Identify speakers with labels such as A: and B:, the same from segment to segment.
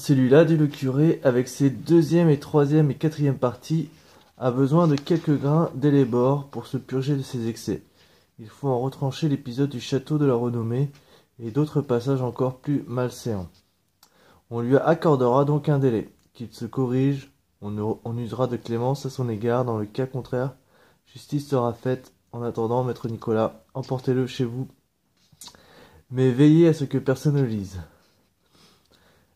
A: Celui-là, dit le curé, avec ses deuxième et troisième et quatrième parties, a besoin de quelques grains d'Hellebore pour se purger de ses excès. Il faut en retrancher l'épisode du château de la Renommée et d'autres passages encore plus malséants. On lui accordera donc un délai, qu'il se corrige, on usera de clémence à son égard, dans le cas contraire, justice sera faite. En attendant, maître Nicolas, emportez-le chez vous, mais veillez à ce que personne ne le lise.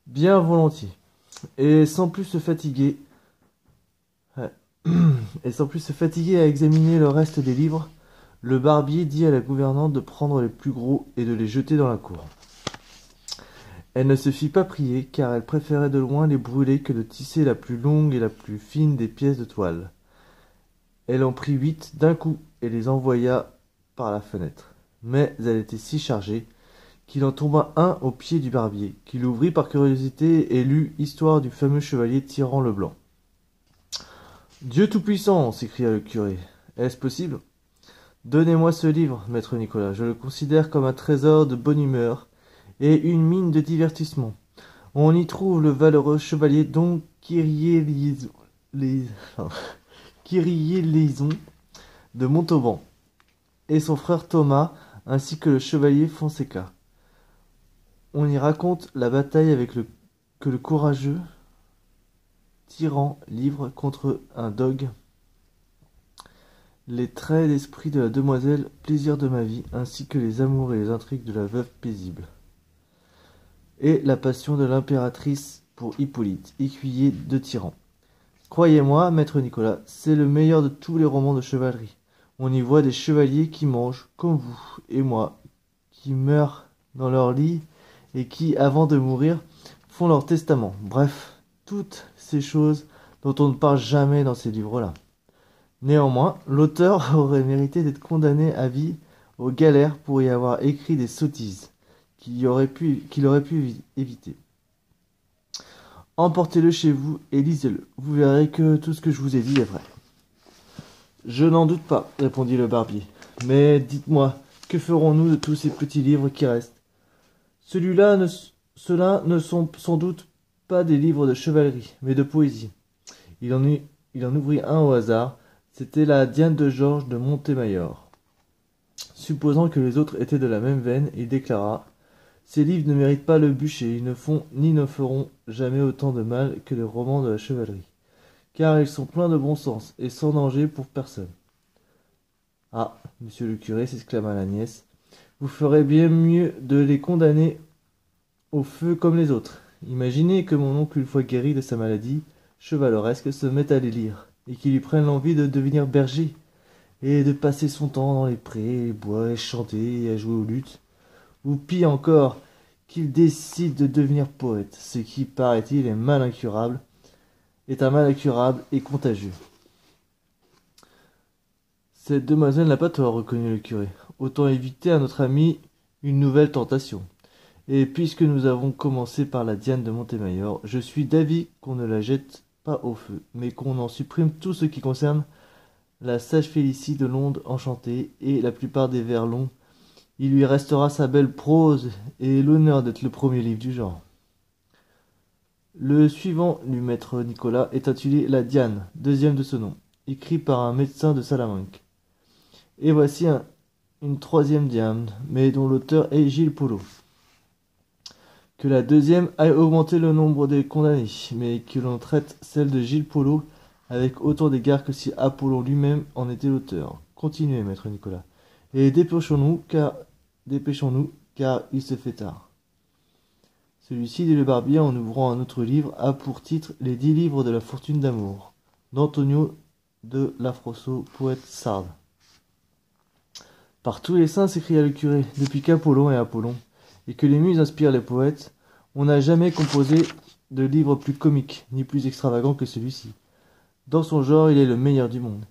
A: Bien volontiers. Et sans plus se fatiguer, et sans plus se fatiguer à examiner le reste des livres, le barbier dit à la gouvernante de prendre les plus gros et de les jeter dans la cour. Elle ne se fit pas prier, car elle préférait de loin les brûler que de tisser la plus longue et la plus fine des pièces de toile. Elle en prit 8 d'un coup et les envoya par la fenêtre. Mais elle était si chargée qu'il en tomba un au pied du barbier, qui l'ouvrit par curiosité et lut Histoire du fameux chevalier Tyran le Blanc. Dieu tout-puissant, s'écria le curé. Est-ce possible? Donnez-moi ce livre, maître Nicolas, je le considère comme un trésor de bonne humeur et une mine de divertissement. On y trouve le valeureux chevalier Don Kyrieleison de Montauban et son frère Thomas, ainsi que le chevalier Fonseca. On y raconte la bataille que le courageux tyran livre contre un dogue, les traits d'esprit de la demoiselle plaisir de ma vie, ainsi que les amours et les intrigues de la veuve paisible, et la passion de l'impératrice pour Hippolyte, écuyer de tyran. Croyez-moi, maître Nicolas, c'est le meilleur de tous les romans de chevalerie. On y voit des chevaliers qui mangent, comme vous et moi, qui meurent dans leur lit et qui, avant de mourir, font leur testament. Bref, toutes ces choses dont on ne parle jamais dans ces livres-là. Néanmoins, l'auteur aurait mérité d'être condamné à vie aux galères pour y avoir écrit des sottises qu'il aurait pu éviter. Emportez-le chez vous et lisez-le. Vous verrez que tout ce que je vous ai dit est vrai. Je n'en doute pas, répondit le barbier. Mais dites-moi, que ferons-nous de tous ces petits livres qui restent? Ceux-là ne sont sans doute pas des livres de chevalerie, mais de poésie. Il en ouvrit un au hasard. C'était la Diane de Georges de Montemayor. Supposant que les autres étaient de la même veine, il déclara: ces livres ne méritent pas le bûcher, ils ne font ni ne feront jamais autant de mal que les romans de la chevalerie, car ils sont pleins de bon sens et sans danger pour personne. Ah, monsieur le curé, s'exclama la nièce, vous ferez bien mieux de les condamner au feu comme les autres. Imaginez que mon oncle, une fois guéri de sa maladie chevaleresque, se mette à les lire, et qu'il lui prenne l'envie de devenir berger, et de passer son temps dans les prés, les bois, et chanter, et à jouer aux luttes. Ou pis encore, qu'il décide de devenir poète, ce qui, paraît-il, est un mal incurable et contagieux. Cette demoiselle n'a pas tort, reconnut le curé. Autant éviter à notre ami une nouvelle tentation. Et puisque nous avons commencé par la Diane de Montemayor, je suis d'avis qu'on ne la jette pas au feu, mais qu'on en supprime tout ce qui concerne la sage Félicie de l'onde enchantée et la plupart des vers longs. Il lui restera sa belle prose et l'honneur d'être le premier livre du genre. Le suivant, lut maître Nicolas, est intitulé La Diane, deuxième de ce nom, écrit par un médecin de Salamanque. Et voici une troisième Diane, mais dont l'auteur est Gilles Polo. Que la deuxième aille augmenter le nombre des condamnés, mais que l'on traite celle de Gilles Polo avec autant d'égard que si Apollon lui-même en était l'auteur. Continuez, maître Nicolas, et dépêchons-nous, car il se fait tard. Celui-ci, dit le barbier en ouvrant un autre livre, a pour titre Les 10 livres de la fortune d'amour, d'Antonio de Lafrosso, poète sarde. Par tous les saints, s'écria le curé, depuis qu'Apollon est Apollon, et que les muses inspirent les poètes, on n'a jamais composé de livre plus comique, ni plus extravagant que celui-ci. Dans son genre, il est le meilleur du monde.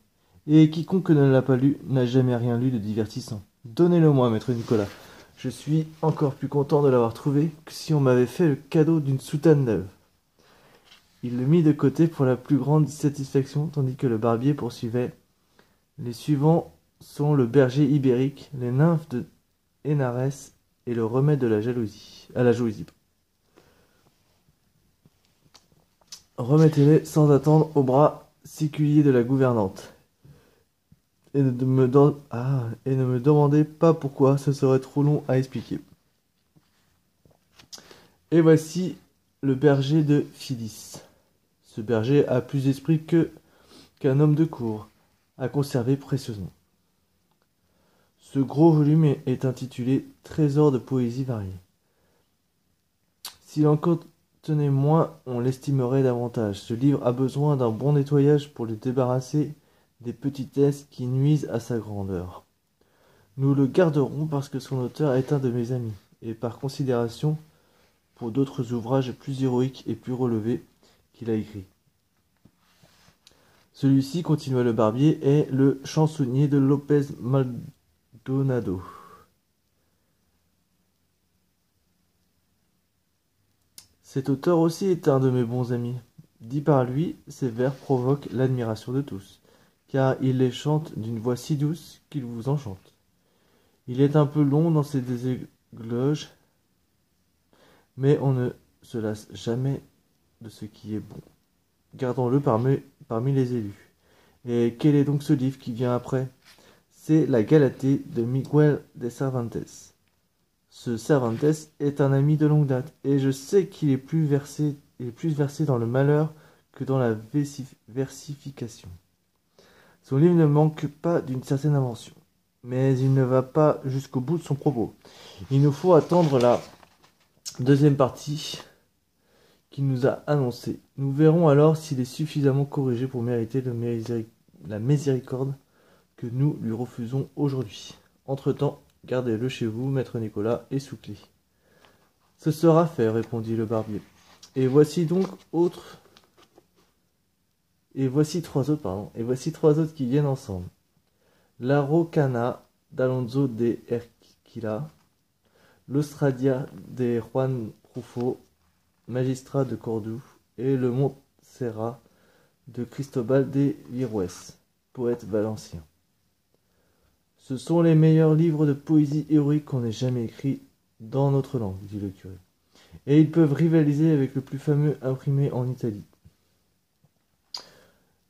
A: Et quiconque ne l'a pas lu n'a jamais rien lu de divertissant. Donnez-le-moi, maître Nicolas. Je suis encore plus content de l'avoir trouvé que si on m'avait fait le cadeau d'une soutane neuve. Il le mit de côté pour la plus grande satisfaction, tandis que le barbier poursuivait. Les suivants sont le berger ibérique, les nymphes de Hénarès et le remède de la jalousie, à la jalousie. Remettez-les sans attendre au bras séculier de la gouvernante. Et ne me demandez pas pourquoi, ce serait trop long à expliquer. Et voici le berger de Phyllis. Ce berger a plus d'esprit qu'un homme de cour, à conserver précieusement. Ce gros volume est intitulé Trésor de poésie variée. S'il en contenait moins, on l'estimerait davantage. Ce livre a besoin d'un bon nettoyage pour le débarrasser des petitesses qui nuisent à sa grandeur. Nous le garderons parce que son auteur est un de mes amis, et par considération pour d'autres ouvrages plus héroïques et plus relevés qu'il a écrits. Celui-ci, continua le barbier, est le chansonnier de Lopez Maldonado. Cet auteur aussi est un de mes bons amis. Dit par lui, ses vers provoquent l'admiration de tous, car il les chante d'une voix si douce qu'il vous enchante. Il est un peu long dans ses déségloges, mais on ne se lasse jamais de ce qui est bon. Gardons-le parmi les élus. Et quel est donc ce livre qui vient après? C'est La Galatée de Miguel de Cervantes. Ce Cervantes est un ami de longue date, et je sais qu'il est plus versé dans le malheur que dans la versification. Son livre ne manque pas d'une certaine invention, mais il ne va pas jusqu'au bout de son propos. Il nous faut attendre la deuxième partie qu'il nous a annoncée. Nous verrons alors s'il est suffisamment corrigé pour mériter la miséricorde que nous lui refusons aujourd'hui. Entre-temps, gardez-le chez vous, maître Nicolas, et sous clé. Ce sera fait, répondit le barbier. Et voici trois autres qui viennent ensemble. L'Araucana d'Alonso de Erquilla, l'Austradia de Juan Rufo, magistrat de Cordoue, et le Montserrat de Cristobal de Virues, poète valencien. Ce sont les meilleurs livres de poésie héroïque qu'on ait jamais écrits dans notre langue, dit le curé. Et ils peuvent rivaliser avec le plus fameux imprimé en Italie.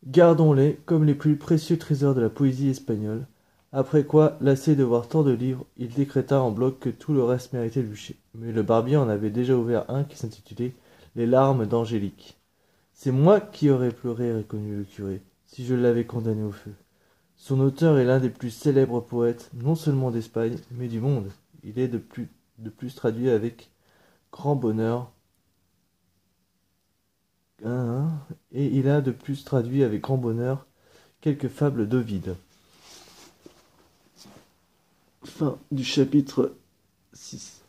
A: Gardons-les comme les plus précieux trésors de la poésie espagnole, après quoi, lassé de voir tant de livres, il décréta en bloc que tout le reste méritait le bûcher. Mais le barbier en avait déjà ouvert un qui s'intitulait Les larmes d'Angélique. C'est moi qui aurais pleuré, reconnut le curé, si je l'avais condamné au feu. Son auteur est l'un des plus célèbres poètes, non seulement d'Espagne, mais du monde. Il est de plus traduit avec grand bonheur. Et il a de plus traduit avec grand bonheur quelques fables d'Ovide. Fin du chapitre 6.